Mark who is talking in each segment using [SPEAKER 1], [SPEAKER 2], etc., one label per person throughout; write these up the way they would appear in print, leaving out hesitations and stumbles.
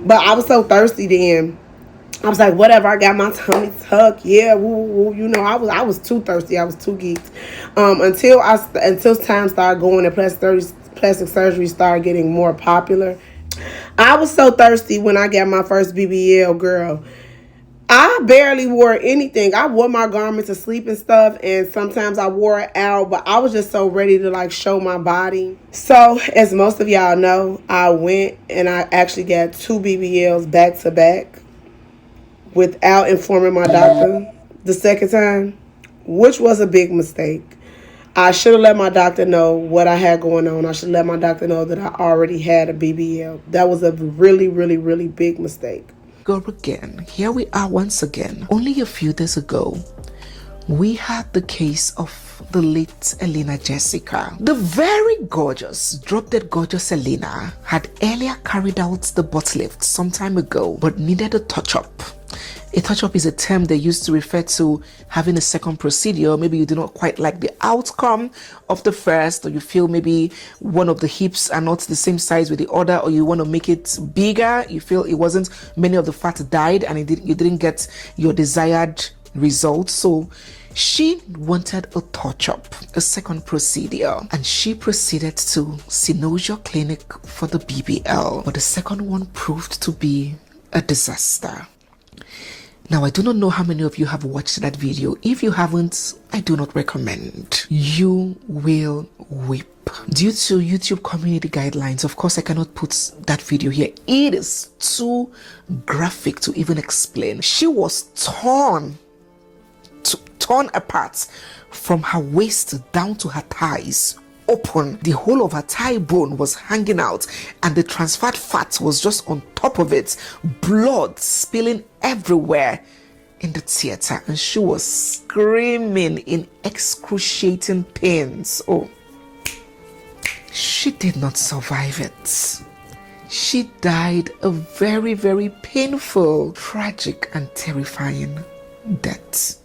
[SPEAKER 1] But I was so thirsty then. I was like, whatever. I got my tummy tucked. Yeah, woo, woo. You know, I was too thirsty. I was too geeked. Until time started going and plastic surgery started getting more popular. I was so thirsty when I got my first BBL, girl. I barely wore anything. I wore my garments to sleep and stuff, and sometimes I wore it out, but I was just so ready to like show my body. So, as most of y'all know, I went and I actually got two BBLs back to back without informing my doctor the second time, which was a big mistake. I should have let my doctor know what I had going on. I should let my doctor know that I already had a BBL. That was a really, really, really big mistake.
[SPEAKER 2] Go again. Here we are once again. Only a few days ago, we had the case of the late Elena Jessica. The very gorgeous, drop-dead gorgeous Elena had earlier carried out the butt lift some time ago, but needed a touch-up. A touch-up is a term they used to refer to having a second procedure. Maybe you do not quite like the outcome of the first, or you feel maybe one of the hips are not the same size with the other, or you want to make it bigger. You feel it wasn't, many of the fat died and you didn't get your desired result. So she wanted a touch-up, a second procedure, and she proceeded to Synosia Clinic for the BBL. But the second one proved to be a disaster. Now, I do not know how many of you have watched that video. If you haven't, I do not recommend. You will weep. Due to YouTube community guidelines, of course, I cannot put that video here. It is too graphic to even explain. She was torn apart from her waist down to her thighs. Open. The whole of her thigh bone was hanging out, and the transferred fat was just on top of it. Blood spilling everywhere in the theater, and she was screaming in excruciating pains. Oh, she did not survive it. She died a very, very painful, tragic, and terrifying death.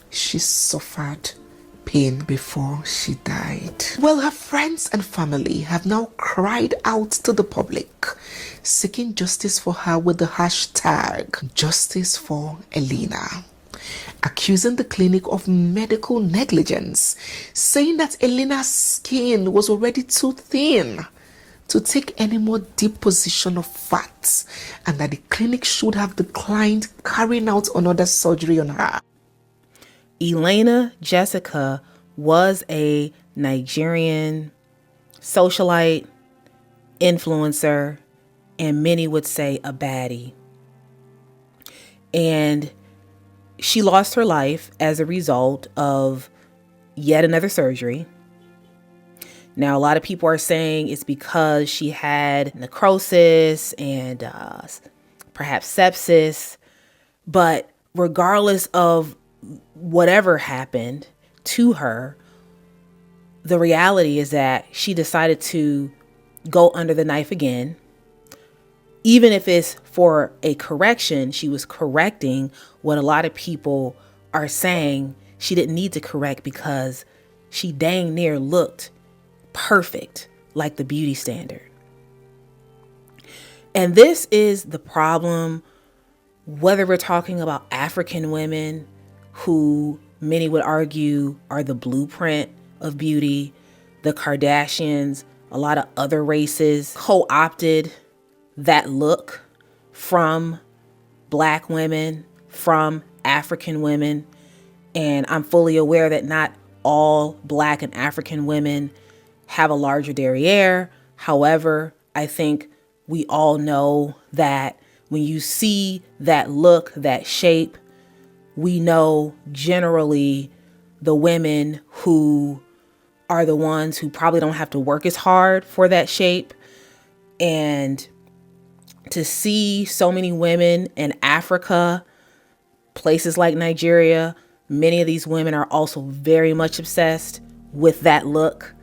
[SPEAKER 2] She suffered pain before she died. Well, her friends and family have now cried out to the public, seeking justice for her with the hashtag Justice for Elena, accusing the clinic of medical negligence, saying that Elena's skin was already too thin to take any more deposition of fat, and that the clinic should have declined carrying out another surgery on her.
[SPEAKER 3] Elena Jessica was a Nigerian socialite, influencer, and many would say a baddie. And she lost her life as a result of yet another surgery. Now, a lot of people are saying it's because she had necrosis and perhaps sepsis. But regardless of whatever happened to her, the reality is that she decided to go under the knife again. Even if it's for a correction, she was correcting what a lot of people are saying she didn't need to correct, because she dang near looked perfect, like the beauty standard. And this is the problem, whether we're talking about African women, who many would argue are the blueprint of beauty, the Kardashians, a lot of other races co-opted that look from Black women, from African women. And I'm fully aware that not all Black and African women have a larger derriere. However, I think we all know that when you see that look, that shape, we know generally the women who are the ones who probably don't have to work as hard for that shape. And to see so many women in Africa, places like Nigeria, many of these women are also very much obsessed with that look,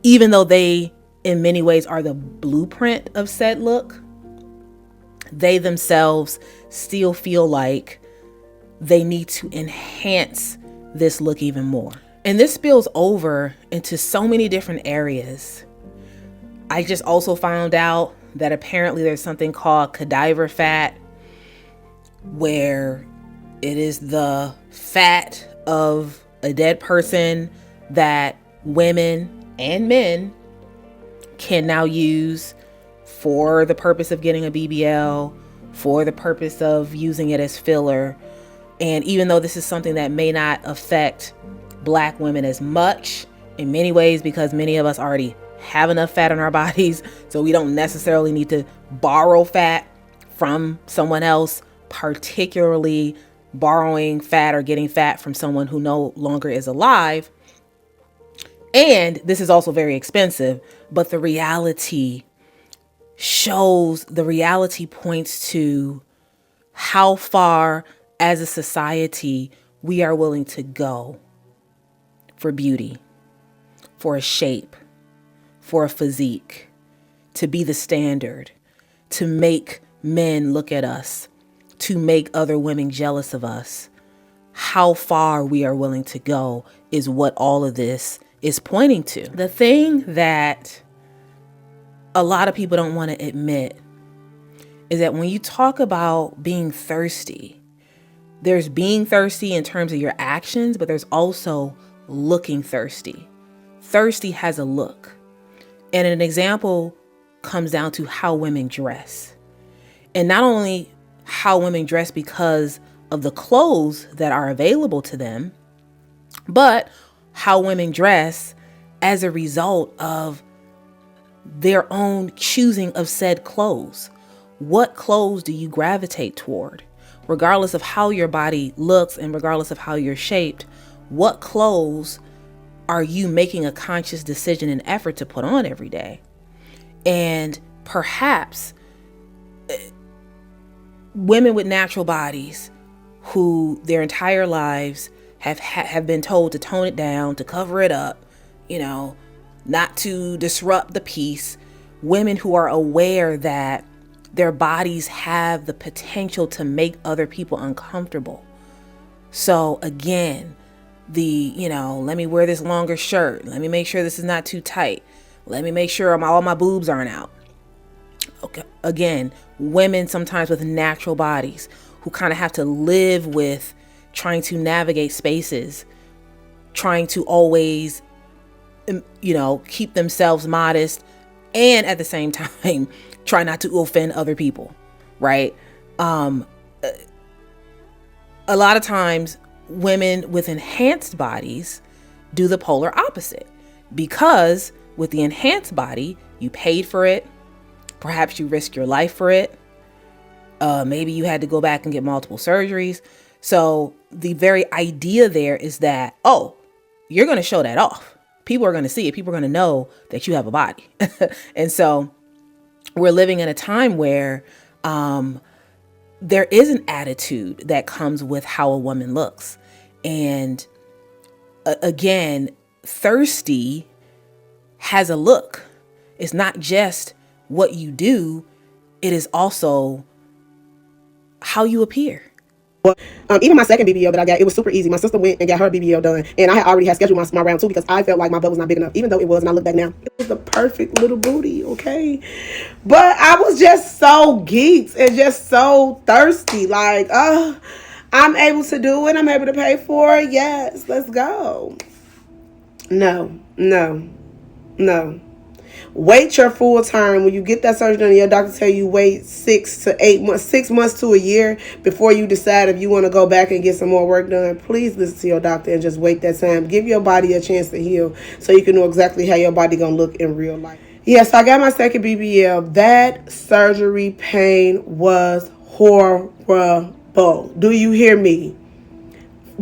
[SPEAKER 3] even though they in many ways are the blueprint of said look. They themselves still feel like they need to enhance this look even more. And this spills over into so many different areas. I just also found out that apparently there's something called cadaver fat, where it is the fat of a dead person that women and men can now use for the purpose of getting a BBL, for the purpose of using it as filler. And even though this is something that may not affect Black women as much in many ways, because many of us already have enough fat in our bodies, so we don't necessarily need to borrow fat from someone else, particularly borrowing fat or getting fat from someone who no longer is alive. And this is also very expensive, but the reality points to how far as a society we are willing to go for beauty, for a shape, for a physique, to be the standard, to make men look at us, to make other women jealous of us. How far we are willing to go is what all of this is pointing to. The thing that a lot of people don't want to admit is that when you talk about being thirsty, there's being thirsty in terms of your actions, but there's also looking thirsty. Thirsty has a look. And an example comes down to how women dress. And not only how women dress because of the clothes that are available to them, but how women dress as a result of their own choosing of said clothes. What clothes do you gravitate toward? Regardless of how your body looks and regardless of how you're shaped, what clothes are you making a conscious decision and effort to put on every day? And perhaps women with natural bodies who their entire lives have been told to tone it down, to cover it up, not to disrupt the peace. Women who are aware that their bodies have the potential to make other people uncomfortable. So again, let me wear this longer shirt. Let me make sure this is not too tight. Let me make sure all my boobs aren't out. Okay. Again, women sometimes with natural bodies who kind of have to live with trying to navigate spaces, trying to always, keep themselves modest and at the same time try not to offend other people, right? A lot of times women with enhanced bodies do the polar opposite, because with the enhanced body, you paid for it. Perhaps you risk your life for it. Maybe you had to go back and get multiple surgeries. So the very idea there is that, you're going to show that off. People are going to see it. People are going to know that you have a body. And so we're living in a time where there is an attitude that comes with how a woman looks. And again, thirsty has a look. It's not just what you do. It is also how you appear.
[SPEAKER 1] Even my second BBL that I got, it was super easy. My sister went and got her BBL done, and I had already had scheduled my round 2 because I felt like my butt was not big enough, even though it was. And I look back now, it was the perfect little booty, okay? But I was just so geeked and just so thirsty. Like, I'm able to do it. I'm able to pay for it. Yes, let's go. No. Wait your full time. When you get that surgery done, your doctor tell you wait 6 to 8 months, 6 months to a year before you decide if you want to go back and get some more work done. Please listen to your doctor and just wait that time. Give your body a chance to heal so you can know exactly how your body gonna look in real life. Yes, I got my second BBL. That surgery pain was horrible. Do you hear me?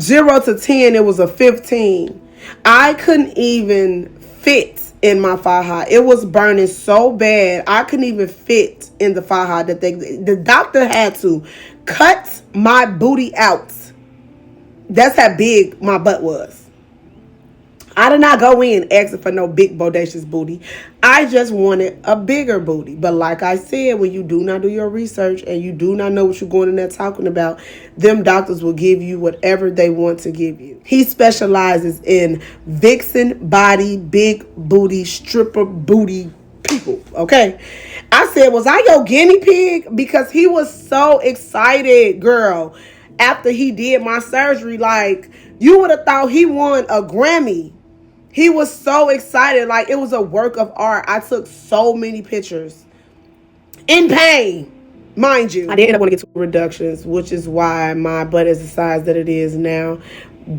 [SPEAKER 1] 0 to 10, it was a 15. I couldn't even fit in my faja. It was burning so bad I couldn't even fit in the faja that the doctor had to cut my booty out. That's how big my butt was. I did not go in asking for no big bodacious booty. I just wanted a bigger booty. But like I said, when you do not do your research and you do not know what you're going in there talking about, them doctors will give you whatever they want to give you. He specializes in vixen body, big booty, stripper booty people, okay? I said, was I your guinea pig? Because he was so excited, girl, after he did my surgery. Like, you would have thought he won a Grammy. He was so excited. Like, it was a work of art. I took so many pictures. In pain, mind you. I did end up wanting to get 2 reductions, which is why my butt is the size that it is now.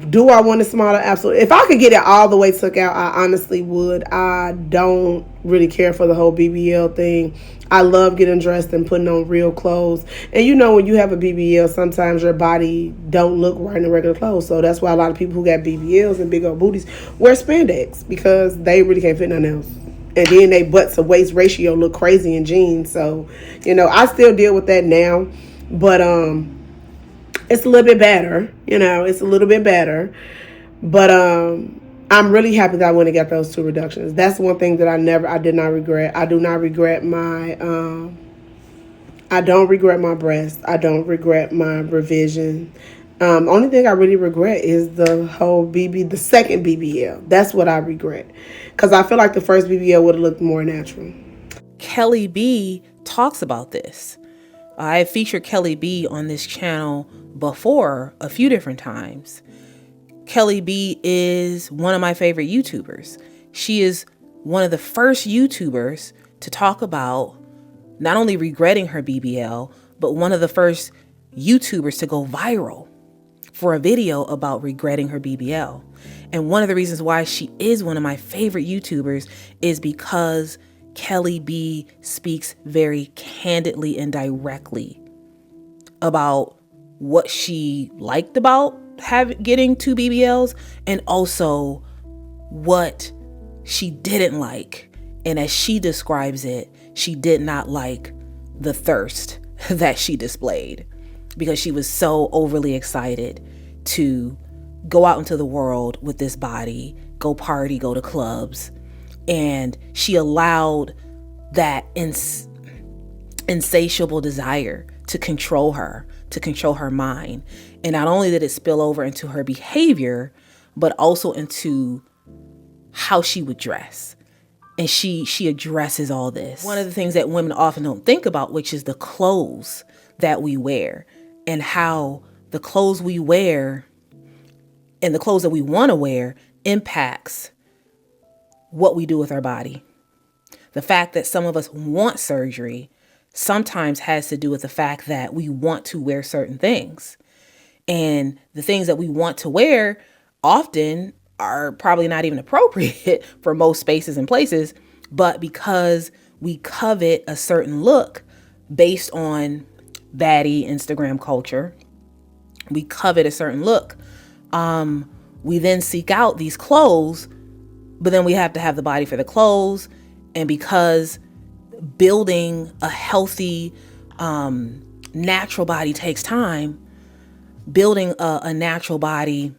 [SPEAKER 1] Do I want it smaller? Absolutely. If I could get it all the way took out, I honestly would. I don't really care for the whole BBL thing. I love getting dressed and putting on real clothes. And you know, when you have a BBL, sometimes your body don't look right in the regular clothes. So that's why a lot of people who got BBLs and big old booties wear spandex, because they really can't fit nothing else. And then they butt to waist ratio look crazy in jeans. So, you know, I still deal with that now. But it's a little bit better. You know, it's a little bit better. But I'm really happy that I went and got those 2 reductions. That's one thing that I did not regret. I do not regret my I don't regret my breast. I don't regret my revision. Only thing I really regret is the second BBL. That's what I regret. Because I feel like the first BBL would have looked more natural.
[SPEAKER 3] Kelly B talks about this. I have featured Kelly B on this channel before a few different times. Kelly B is one of my favorite YouTubers. She is one of the first YouTubers to talk about not only regretting her BBL, but one of the first YouTubers to go viral for a video about regretting her BBL. And one of the reasons why she is one of my favorite YouTubers is because Kelly B speaks very candidly and directly about what she liked about getting 2 BBLs, and also what she didn't like. And as she describes it, she did not like the thirst that she displayed, because she was so overly excited to go out into the world with this body, go party, go to clubs. And she allowed that insatiable desire to control her mind. And not only did it spill over into her behavior, but also into how she would dress. And she addresses all this. One of the things that women often don't think about, which is the clothes that we wear, and how the clothes we wear and the clothes that we want to wear impacts what we do with our body. The fact that some of us want surgery sometimes has to do with the fact that we want to wear certain things. And the things that we want to wear often are probably not even appropriate for most spaces and places, but because we covet a certain look based on baddie Instagram culture, we covet a certain look. We then seek out these clothes, but then we have to have the body for the clothes. And because building a healthy, natural body takes time, building a natural body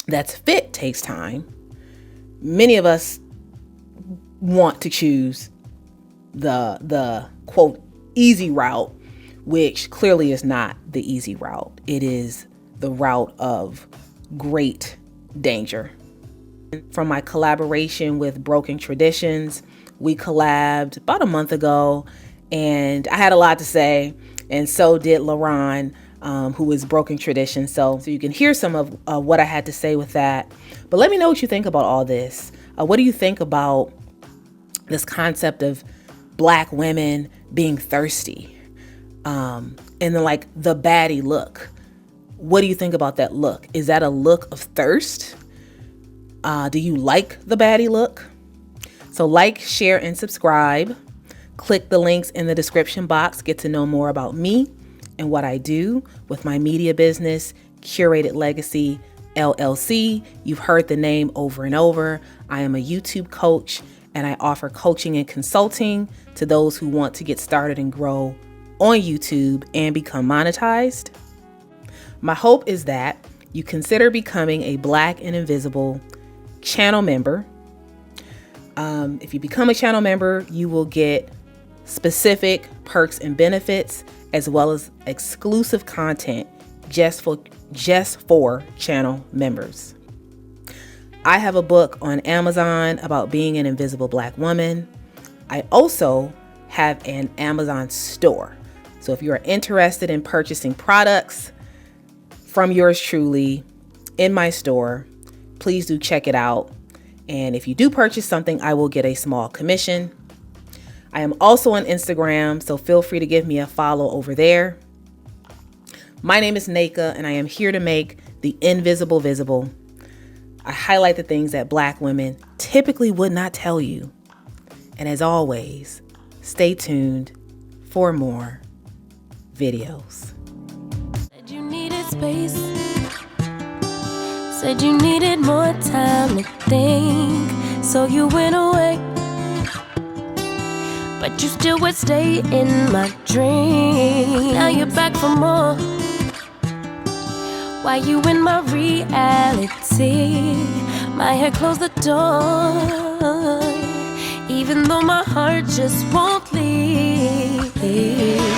[SPEAKER 3] that's fit takes time, many of us want to choose the quote easy route, which clearly is not the easy route. It is the route of great danger. From my collaboration with Broken Traditions, we collabed about a month ago, and I had a lot to say, and so did LaRon, who is Broken Traditions. So you can hear some of what I had to say with that. But let me know what you think about all this. What do you think about this concept of Black women being thirsty? And then like the baddie look. What do you think about that look? Is that a look of thirst? Do you like the baddie look? So like, share, and subscribe. Click the links in the description box. Get to know more about me and what I do with my media business, Curated Legacy LLC. You've heard the name over and over. I am a YouTube coach, and I offer coaching and consulting to those who want to get started and grow on YouTube and become monetized. My hope is that you consider becoming a Black and Invisible channel member. If you become a channel member, you will get specific perks and benefits, as well as exclusive content just for channel members. I have a book on Amazon about being an invisible Black woman. I also have an Amazon store. So if you are interested in purchasing products from yours truly in my store, please do check it out. And if you do purchase something, I will get a small commission. I am also on Instagram, so feel free to give me a follow over there. My name is Naka, and I am here to make the invisible visible. I highlight the things that Black women typically would not tell you. And as always, stay tuned for more videos.
[SPEAKER 4] Said you needed space. Said you needed more time to think. So you went away. But you still would stay in my dreams. Now you're back for more. Why you in my reality? My head closed the door. Even though my heart just won't leave.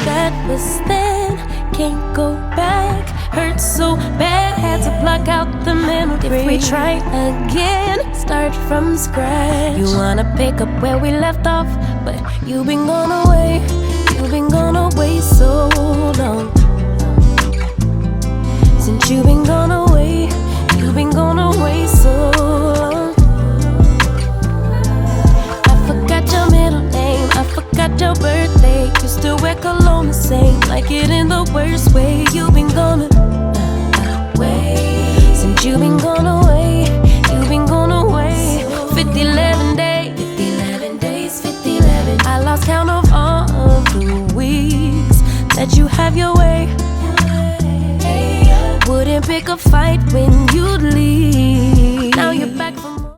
[SPEAKER 4] That was then, can't go back. Hurt so bad, had to block out the memory. If we try again, start from scratch. You wanna pick up where we left off, but you've been gone away. You've been gone away so long. Since you've been gone away, you've been gone away so long. I forgot your middle name, I forgot your birthday. You still wear cologne the same, like it in the worst way. You've been gone away. Since you've been gone away, you've been gone away. 50, 11 days, 50, 11 days, 50, 11. I lost count of all of the weeks that you have your way. Wouldn't pick a fight when you'd leave. Now you're back